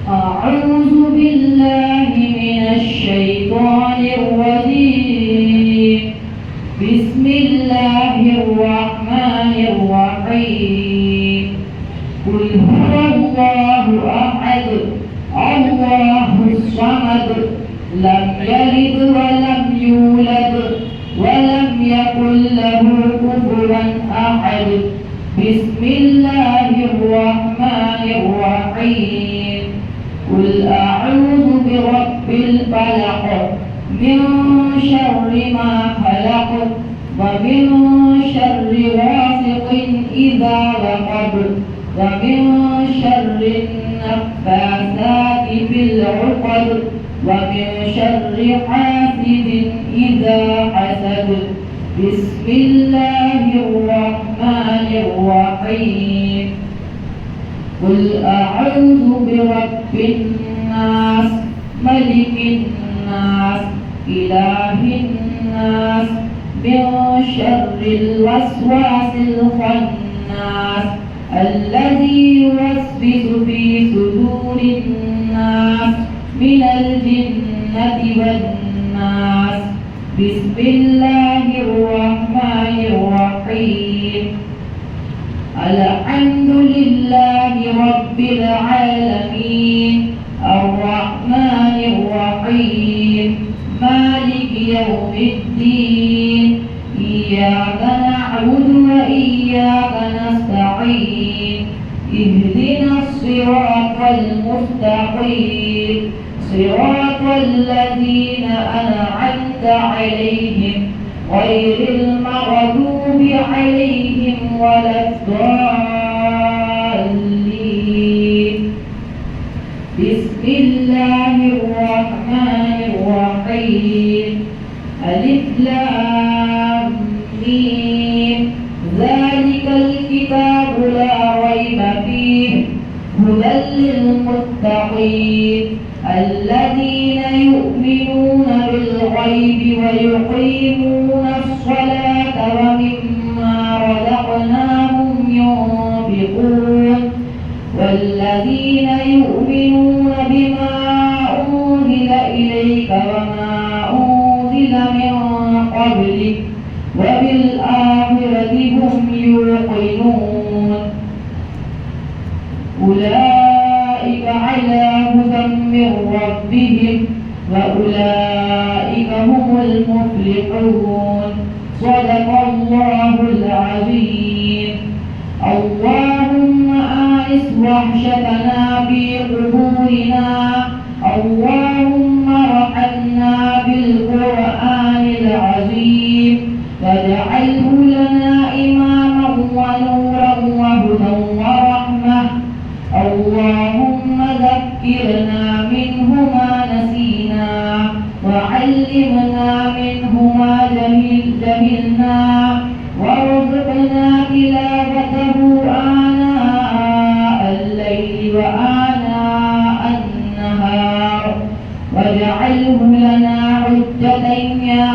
أعوذ بالله من الشيطان الرجيم. بسم الله الرحمن الرحيم. قل هو الله أحد الله الصمد لم يلد ولم يولد ولم يكن له كفوا أحد. بسم الله الرحمن الرحيم. قل أعوذ برب الفلق من شر ما خلق ومن شر غاسق إذا وقب ومن شر النفاثات في العقد ومن شر حاسد إذا حسد. بسم الله الرحمن الرحيم. قل أعوذ برب الناس ملك الناس إله الناس من شر الوسواس الخناس الذي يوسوس في صدور الناس من الجنة والناس. بسم الله الرحمن الرحيم. الحمد لله رب العالمين الرحمن الرحيم مالك يوم الدين إياك نعبد وإياك نستعين اهدنا الصراط المستقيم صراط الذين أنعمت عليهم غير المغضوب عليهم ولا الضالين. بسم الله الرحمن الرحيم. ألف لام ميم ذلك الكتاب لا ريب فيه هدى للمتقين الذين يؤمنون بالغيب ويقيمون الصلاة ومما رزقناهم ينفقون والذين يؤمنون بما أنزل إليك وما أنزل من قبلك وبالآخرة هم يوقنون أولئك على هدى من ربهم وأولئك هم المفلحون. صدق الله العظيم. اللهم آنس وحشتنا في قبورنا اللهم ارحمنا بالقرآن العظيم واجعله لنا إماما ونورا وهدى ورحمة. اللهم ذكرنا منه ما نسينا وعلمنا منه ما جهلنا وارزقنا تلاوته آناء الليل وآناء النهار واجعله لنا حجة يا